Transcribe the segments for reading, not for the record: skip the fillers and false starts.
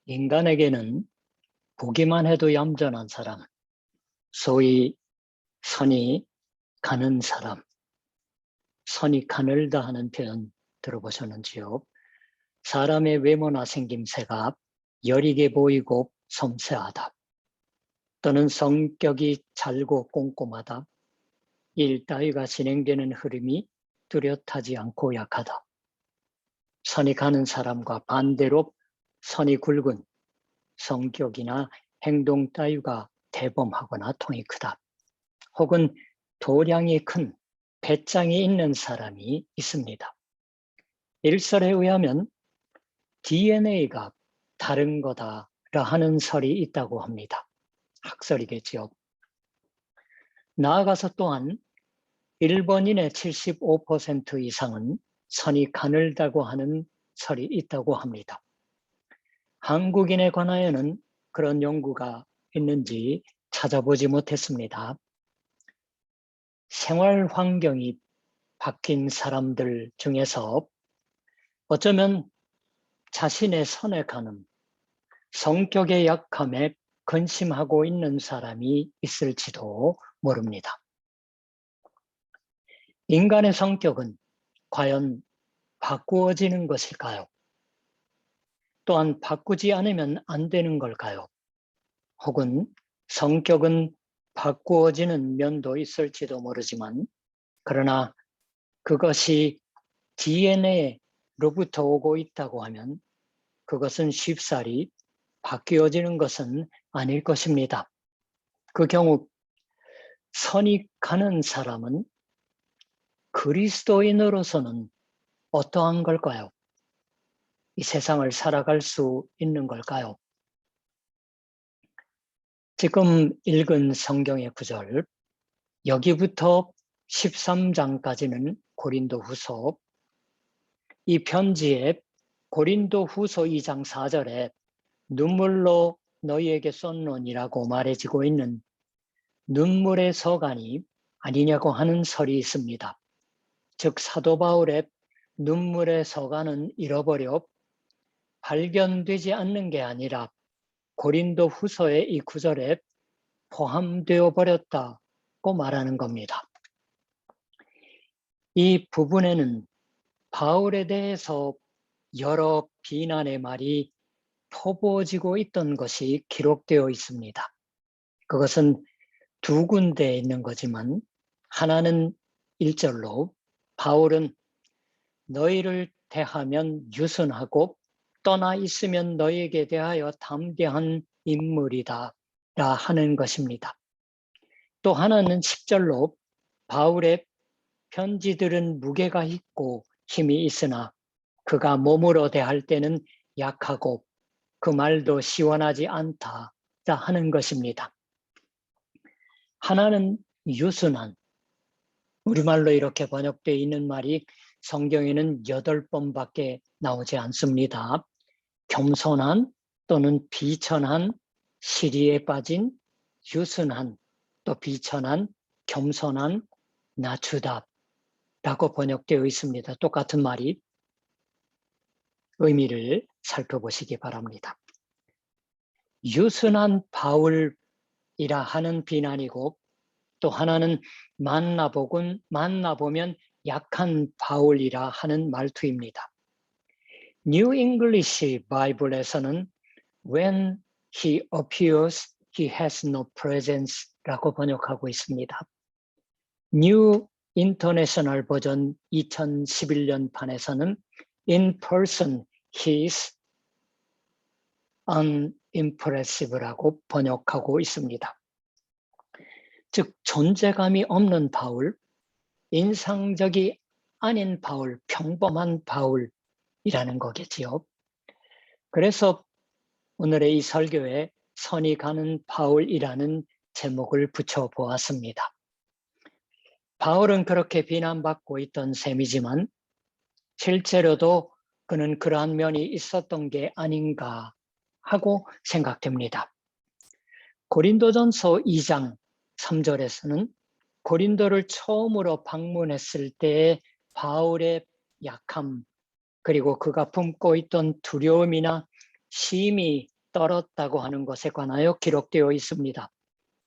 인간에게는 보기만 해도 얌전한 사람, 소위 선이 가는 사람, 선이 가늘다 하는 표현 들어보셨는지요? 사람의 외모나 생김새가 여리게 보이고 섬세하다, 또는 성격이 잘고 꼼꼼하다, 일 따위가 진행되는 흐름이 뚜렷하지 않고 약하다. 선이 가는 사람과 반대로 선이 굵은 성격이나 행동 따위가 대범하거나 통이 크다. 혹은 도량이 큰 배짱이 있는 사람이 있습니다. 일설에 의하면 DNA가 다른 거다라 하는 설이 있다고 합니다. 학설이겠죠. 나아가서 또한 일본인의 75% 이상은 선이 가늘다고 하는 설이 있다고 합니다. 한국인에 관하여는 그런 연구가 있는지 찾아보지 못했습니다. 생활 환경이 바뀐 사람들 중에서 어쩌면 자신의 선에 가는 성격의 약함에 근심하고 있는 사람이 있을지도 모릅니다. 인간의 성격은 과연 바꾸어지는 것일까요? 또한 바꾸지 않으면 안 되는 걸까요? 혹은 성격은 바꾸어지는 면도 있을지도 모르지만, 그러나 그것이 DNA로부터 오고 있다고 하면 그것은 쉽사리 바뀌어지는 것은 아닐 것입니다. 그 경우 선이 가는 사람은 그리스도인으로서는 어떠한 걸까요? 이 세상을 살아갈 수 있는 걸까요? 지금 읽은 성경의 구절, 여기부터 13장까지는 고린도후서, 이 편지에 고린도후서 2장 4절에 눈물로 너희에게 쏟노니라고 말해지고 있는 눈물의 서간이 아니냐고 하는 설이 있습니다. 즉 사도 바울의 눈물의 서간은 잃어버려 발견되지 않는 게 아니라 고린도후서의 이 구절에 포함되어 버렸다고 말하는 겁니다. 이 부분에는 바울에 대해서 여러 비난의 말이 퍼부어지고 있던 것이 기록되어 있습니다. 그것은 두 군데에 있는 거지만, 하나는 1절로 바울은 너희를 대하면 유순하고 떠나 있으면 너희에게 대하여 담대한 인물이다 라 하는 것입니다. 또 하나는 10절로 바울의 편지들은 무게가 있고 힘이 있으나 그가 몸으로 대할 때는 약하고 그 말도 시원하지 않다 하는 것입니다. 하나는 유순한, 우리말로 이렇게 번역되어 있는 말이 성경에는 8번밖에 나오지 않습니다. 겸손한 또는 비천한, 시리에 빠진, 유순한, 또 비천한, 겸손한, 낮추다 라고 번역되어 있습니다. 똑같은 말이 의미를 살펴보시기 바랍니다. 유순한 바울이라 하는 비난이고, 또 하나는 만나보면 약한 바울이라 하는 말투입니다. New English 바이블에서는 When he appears, he has no presence 라고 번역하고 있습니다. New International 버전 2011년 판에서는 In person, he is unimpressive라고 번역하고 있습니다. 즉 존재감이 없는 바울, 인상적이 아닌 바울, 평범한 바울이라는 거겠지요. 그래서 오늘의 이 설교에 선이 가는 바울이라는 제목을 붙여보았습니다. 바울은 그렇게 비난받고 있던 셈이지만 실제로도 그는 그러한 면이 있었던 게 아닌가 하고 생각됩니다. 고린도전서 2장 3절에서는 고린도를 처음으로 방문했을 때의 바울의 약함, 그리고 그가 품고 있던 두려움이나 심히 떨었다고 하는 것에 관하여 기록되어 있습니다.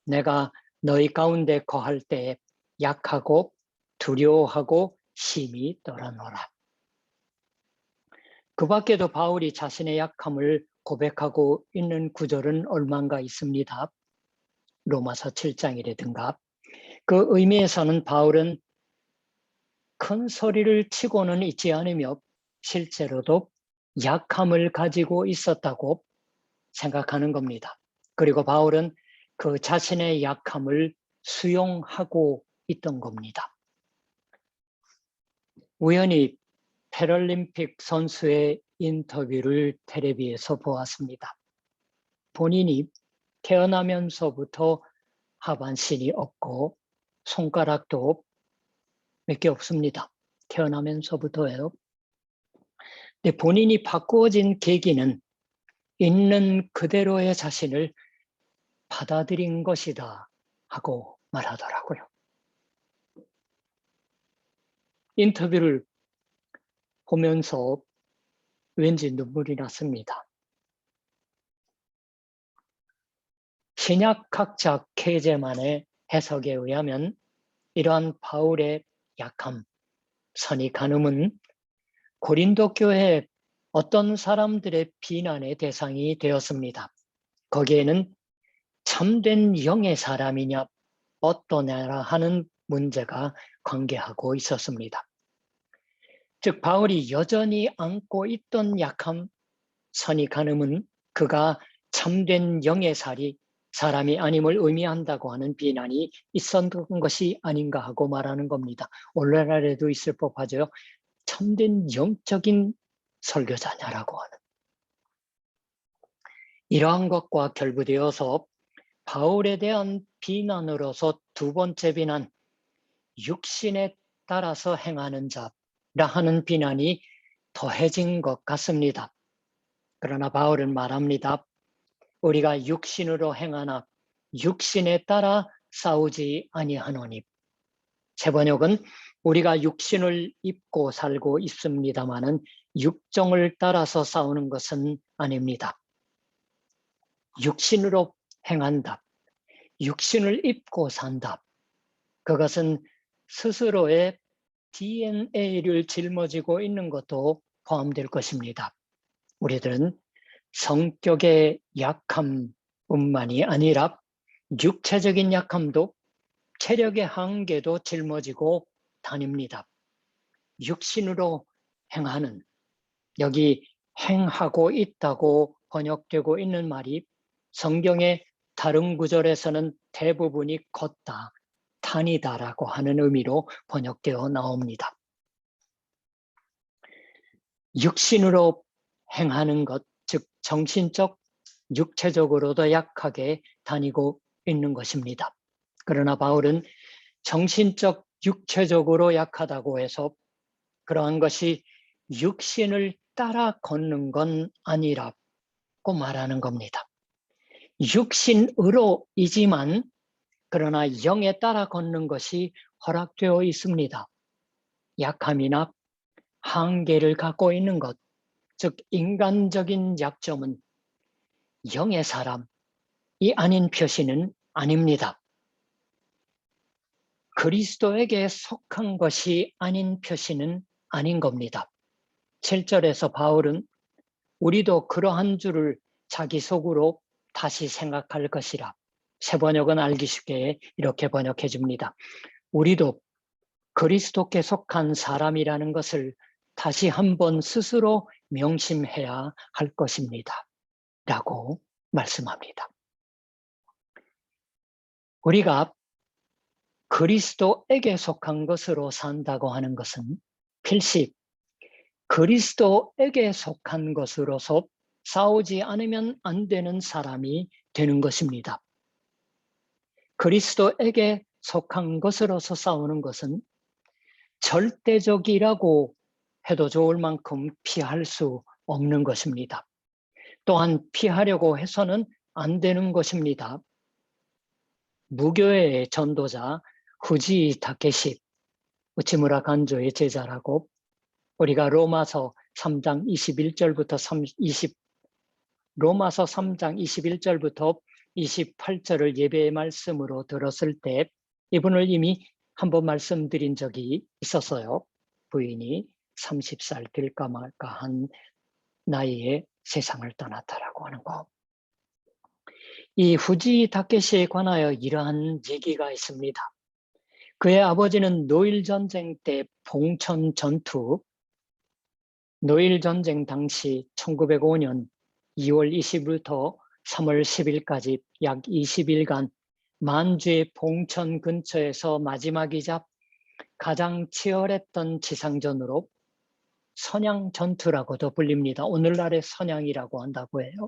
내가 너희 가운데 거할 때 약하고 두려워하고 심히 떨어노라. 그 밖에도 바울이 자신의 약함을 고백하고 있는 구절은 얼마인가 있습니다. 로마서 7장이라든가. 그 의미에서는 바울은 큰 소리를 치고는 있지 않으며 실제로도 약함을 가지고 있었다고 생각하는 겁니다. 그리고 바울은 그 자신의 약함을 수용하고 있던 겁니다. 우연히 패럴림픽 선수의 인터뷰를 텔레비에서 보았습니다. 본인이 태어나면서부터 하반신이 없고 손가락도 몇 개 없습니다. 태어나면서부터예요. 근데 본인이 바꾸어진 계기는 있는 그대로의 자신을 받아들인 것이다 하고 말하더라고요. 인터뷰를 보면서 왠지 눈물이 났습니다. 신약학자 케제만의 해석에 의하면 이러한 바울의 약함, 선입견은 고린도 교회 어떤 사람들의 비난의 대상이 되었습니다. 거기에는 참된 영의 사람이냐 어떠냐라 하는 문제가 관계하고 있었습니다. 즉 바울이 여전히 안고 있던 약함, 선입견은 그가 참된 영의 사람이 아님을 의미한다고 하는 비난이 있었던 것이 아닌가 하고 말하는 겁니다. 오늘날에도 있을 법하죠. 참된 영적인 설교자냐라고 하는. 이러한 것과 결부되어서 바울에 대한 비난으로서 두 번째 비난, 육신에 따라서 행하는 자라 하는 비난이 더해진 것 같습니다. 그러나 바울은 말합니다. 우리가 육신으로 행하나 육신에 따라 싸우지 아니하노니. 새 번역은 우리가 육신을 입고 살고 있습니다마는 육정을 따라서 싸우는 것은 아닙니다. 육신으로 행한다. 육신을 입고 산다. 그것은 스스로의 DNA를 짊어지고 있는 것도 포함될 것입니다. 우리들은 성격의 약함뿐만이 아니라 육체적인 약함도 체력의 한계도 짊어지고 다닙니다. 육신으로 행하는, 여기 행하고 있다고 번역되고 있는 말이 성경의 다른 구절에서는 대부분이 걷다, 다니다라고 하는 의미로 번역되어 나옵니다. 육신으로 행하는 것, 즉 정신적, 육체적으로도 약하게 다니고 있는 것입니다. 그러나 바울은 정신적, 육체적으로 약하다고 해서 그러한 것이 육신을 따라 걷는 건 아니라고 말하는 겁니다. 육신으로이지만 그러나 영에 따라 걷는 것이 허락되어 있습니다. 약함이나 한계를 갖고 있는 것, 즉 인간적인 약점은 영의 사람이 아닌 표시는 아닙니다. 그리스도에게 속한 것이 아닌 표시는 아닌 겁니다. 7절에서 바울은 우리도 그러한 줄을 자기 속으로 다시 생각할 것이라. 새 번역은 알기 쉽게 이렇게 번역해 줍니다. 우리도 그리스도께 속한 사람이라는 것을 다시 한번 스스로 명심해야 할 것입니다. 라고 말씀합니다. 우리가 그리스도에게 속한 것으로 산다고 하는 것은 필시 그리스도에게 속한 것으로서 싸우지 않으면 안 되는 사람이 되는 것입니다. 그리스도에게 속한 것으로서 싸우는 것은 절대적이라고 해도 좋을 만큼 피할 수 없는 것입니다. 또한 피하려고 해서는 안 되는 것입니다. 무교의 전도자 후지 타케시, 우치무라 간조의 제자라고 우리가 로마서 3장 21절부터 로마서 3장 21절부터 28절을 예배의 말씀으로 들었을 때 이분을 이미 한번 말씀드린 적이 있었어요. 부인이 30살 될까 말까 한 나이에 세상을 떠났다라고 하는 거. 이 후지 다케시에 관하여 이러한 얘기가 있습니다. 그의 아버지는 노일 전쟁 때 봉천 전투, 노일 전쟁 당시 1905년 2월 20일부터 3월 10일까지 약 20일간 만주의 봉천 근처에서 마지막이자 가장 치열했던 지상전으로 선양 전투라고도 불립니다. 오늘날의 선양이라고 한다고 해요.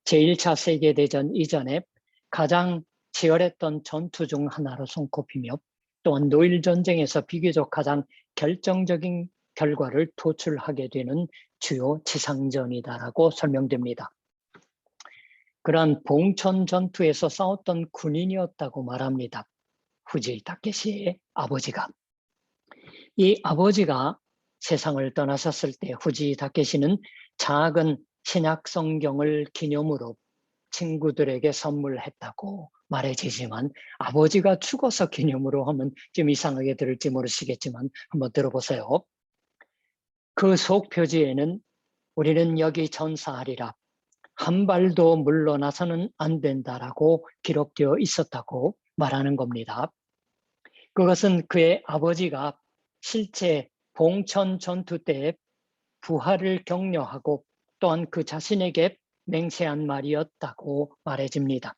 제1차 세계대전 이전에 가장 치열했던 전투 중 하나로 손꼽히며 또한 노일 전쟁에서 비교적 가장 결정적인 결과를 도출하게 되는 주요 지상전이다라고 설명됩니다. 그러한 봉천 전투에서 싸웠던 군인이었다고 말합니다. 후지 다케시의 아버지가. 이 아버지가 세상을 떠나셨을 때 후지 다케시는 작은 신약 성경을 기념으로 친구들에게 선물했다고 말해지지만 아버지가 죽어서 기념으로 하면 좀 이상하게 들을지 모르시겠지만 한번 들어보세요. 그 속표지에는 우리는 여기 전사하리라. 한 발도 물러나서는 안 된다라고 기록되어 있었다고 말하는 겁니다. 그것은 그의 아버지가 실제 봉천 전투 때 부활을 격려하고 또한 그 자신에게 맹세한 말이었다고 말해집니다.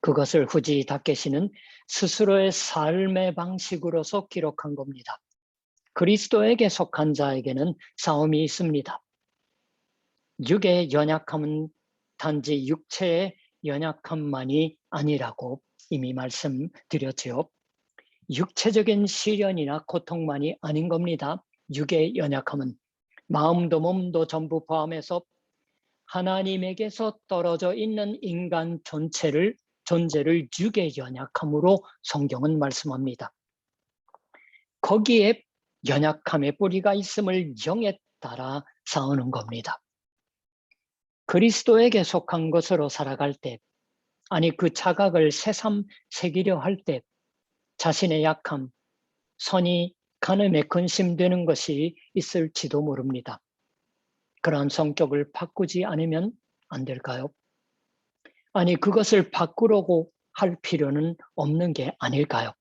그것을 후지 다케시는 스스로의 삶의 방식으로서 기록한 겁니다. 그리스도에게 속한 자에게는 싸움이 있습니다. 육의 연약함은 단지 육체의 연약함만이 아니라고 이미 말씀드렸지요. 육체적인 시련이나 고통만이 아닌 겁니다. 육의 연약함은 마음도 몸도 전부 포함해서 하나님에게서 떨어져 있는 인간 존재를 육의 연약함으로 성경은 말씀합니다. 거기에 연약함의 뿌리가 있음을 영에 따라 싸우는 겁니다. 그리스도에게 속한 것으로 살아갈 때, 아니 그 자각을 새삼 새기려 할 때 자신의 약함, 선이 간음에 근심되는 것이 있을지도 모릅니다. 그러한 성격을 바꾸지 않으면 안 될까요? 아니 그것을 바꾸려고 할 필요는 없는 게 아닐까요?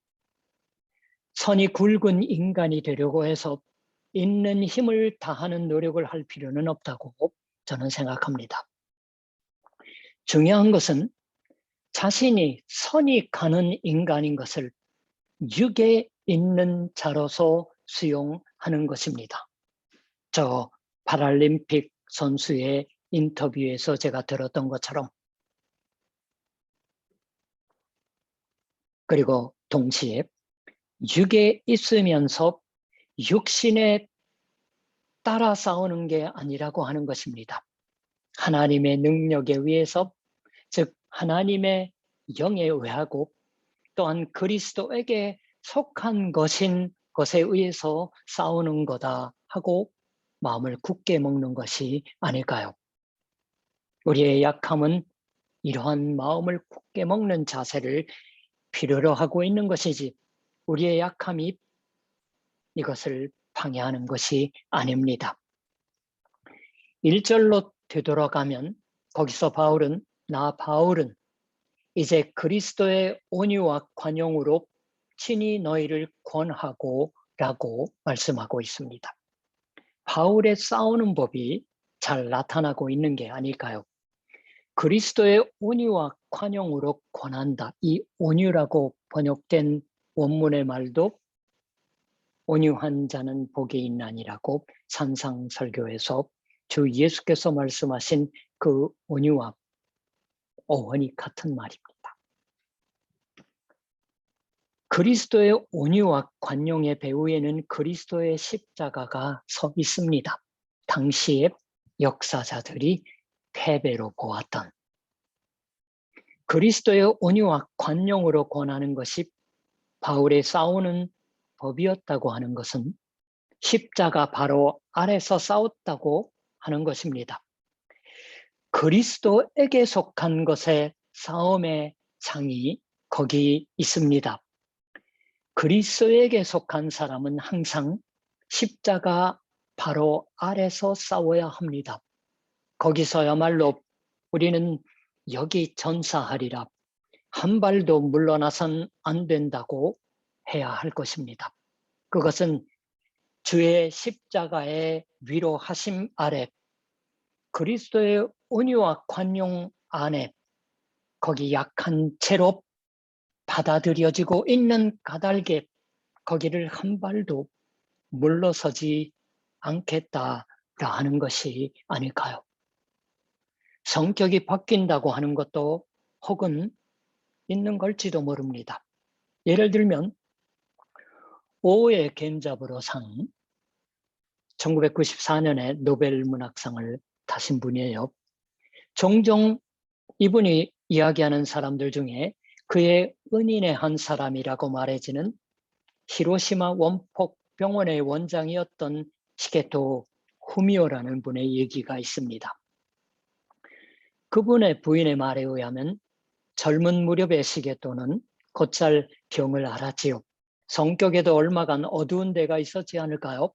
선이 굵은 인간이 되려고 해서 있는 힘을 다하는 노력을 할 필요는 없다고 저는 생각합니다. 중요한 것은 자신이 선이 가는 인간인 것을 육에 있는 자로서 수용하는 것입니다. 저 파랄림픽 선수의 인터뷰에서 제가 들었던 것처럼, 그리고 동시에 육에 있으면서 육신에 따라 싸우는 게 아니라고 하는 것입니다. 하나님의 능력에 의해서, 즉 하나님의 영에 의하고 또한 그리스도에게 속한 것에 의해서 싸우는 거다 하고 마음을 굳게 먹는 것이 아닐까요? 우리의 약함은 이러한 마음을 굳게 먹는 자세를 필요로 하고 있는 것이지 우리의 약함이 이것을 방해하는 것이 아닙니다. 1절로 되돌아가면 거기서 바울은 이제 그리스도의 온유와 관용으로 친히 너희를 권하고 라고 말씀하고 있습니다. 바울의 싸우는 법이 잘 나타나고 있는 게 아닐까요? 그리스도의 온유와 관용으로 권한다. 이 온유라고 번역된 원문의 말도 온유한 자는 복이 있나니라고 산상설교에서 주 예수께서 말씀하신 그 온유와 어원이 같은 말입니다. 그리스도의 온유와 관용의 배후에는 그리스도의 십자가가 서 있습니다. 당시의 역사자들이 패배로 보았던 그리스도의 온유와 관용으로 권하는 것이 바울의 싸우는 법이었다고 하는 것은 십자가 바로 아래서 싸웠다고 하는 것입니다. 그리스도에게 속한 것의 싸움의 장이 거기 있습니다. 그리스도에게 속한 사람은 항상 십자가 바로 아래서 싸워야 합니다. 거기서야말로 우리는 여기 전사하리라, 한 발도 물러나선 안 된다고 해야 할 것입니다. 그것은 주의 십자가의 위로하심 아래, 그리스도의 온유와 관용 안에, 거기 약한 채로 받아들여지고 있는 까닭에 거기를 한 발도 물러서지 않겠다라 하는 것이 아닐까요? 성격이 바뀐다고 하는 것도 혹은 있는 걸지도 모릅니다. 예를 들면 오의 겐자브로상, 1994년에 노벨 문학상을 타신 분이에요. 종종 이분이 이야기하는 사람들 중에 그의 은인의 한 사람이라고 말해지는 히로시마 원폭 병원의 원장이었던 시게토 후미오라는 분의 얘기가 있습니다. 그분의 부인의 말에 의하면 젊은 무렵의 시게토는 곧잘 병을 앓았지요. 성격에도 얼마간 어두운 데가 있었지 않을까요?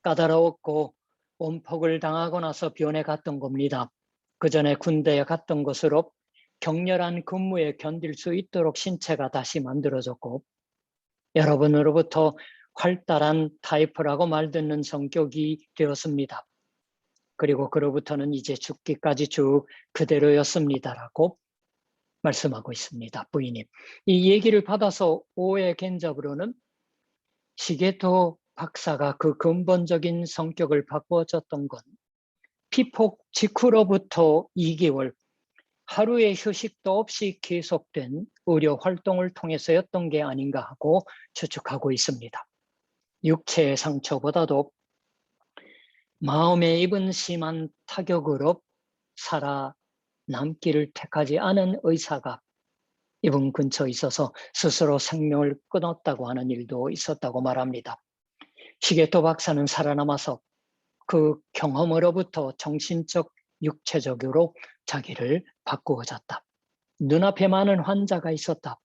까다로웠고 원폭을 당하고 나서 변해 갔던 겁니다. 그 전에 군대에 갔던 것으로 격렬한 근무에 견딜 수 있도록 신체가 다시 만들어졌고, 여러분으로부터 활달한 타입이라고 말 듣는 성격이 되었습니다. 그리고 그로부터는 이제 죽기까지 쭉 그대로였습니다라고 말씀하고 있습니다. 부인이. 이 얘기를 받아서 오해 겐잡으로는 시게토 박사가 그 근본적인 성격을 바꿔줬던 건 피폭 직후로부터 2개월, 하루의 휴식도 없이 계속된 의료 활동을 통해서였던 게 아닌가 하고 추측하고 있습니다. 육체의 상처보다도 마음에 입은 심한 타격으로 살아남기를 택하지 않은 의사가 이분 근처에 있어서 스스로 생명을 끊었다고 하는 일도 있었다고 말합니다. 시게토 박사는 살아남아서 그 경험으로부터 정신적, 육체적으로 자기를 바꾸어졌다. 눈앞에 많은 환자가 있었다.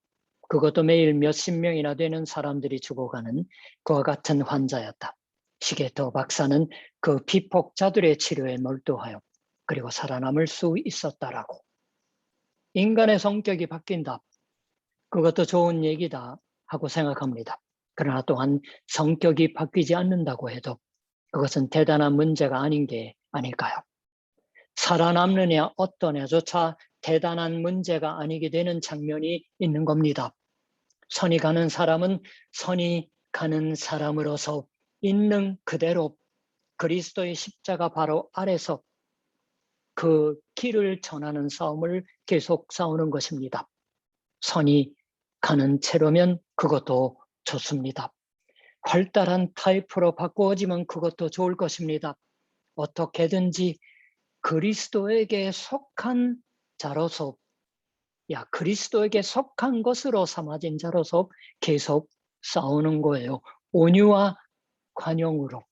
그것도 매일 몇십 명이나 되는 사람들이 죽어가는 그와 같은 환자였다. 시게토 박사는 그 피폭자들의 치료에 몰두하여 그리고 살아남을 수 있었다라고. 인간의 성격이 바뀐다. 그것도 좋은 얘기다 하고 생각합니다. 그러나 또한 성격이 바뀌지 않는다고 해도 그것은 대단한 문제가 아닌 게 아닐까요? 살아남느냐 어떠냐조차 대단한 문제가 아니게 되는 장면이 있는 겁니다. 선이 가는 사람은 선이 가는 사람으로서 있는 그대로 그리스도의 십자가 바로 아래서 그 길을 전하는 싸움을 계속 싸우는 것입니다. 선이 가는 채로면 그것도 좋습니다. 활달한 타입으로 바꾸어지면 그것도 좋을 것입니다. 어떻게든지 그리스도에게 속한 자로서, 그리스도에게 속한 것으로 삼아진 자로서 계속 싸우는 거예요. 온유와 관용으로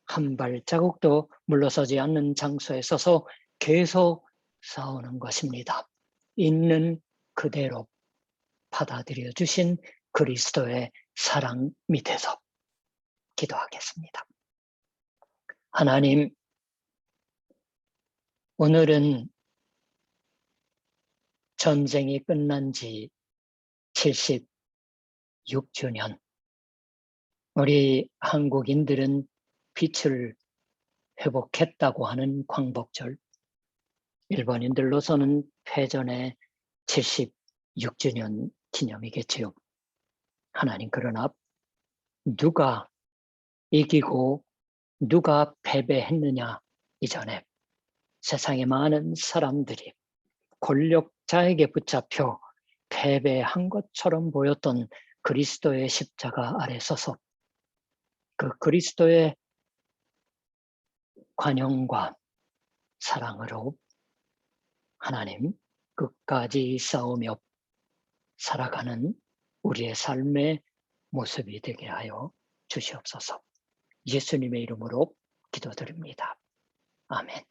한 발자국도 물러서지 않는 장소에 서서 계속 싸우는 것입니다. 있는 그대로 받아들여 주신 그리스도의 사랑 밑에서 기도하겠습니다. 하나님, 오늘은 전쟁이 끝난 지 76주년. 우리 한국인들은 빛을 회복했다고 하는 광복절, 일본인들로서는 패전의 76주년 기념이겠지요. 하나님, 그러나 누가 이기고 누가 패배했느냐 이전에 세상의 많은 사람들이 권력자에게 붙잡혀 패배한 것처럼 보였던 그리스도의 십자가 아래 서서 그 그리스도의 관용과 사랑으로 하나님 끝까지 싸우며 살아가는 우리의 삶의 모습이 되게 하여 주시옵소서. 예수님의 이름으로 기도드립니다. 아멘.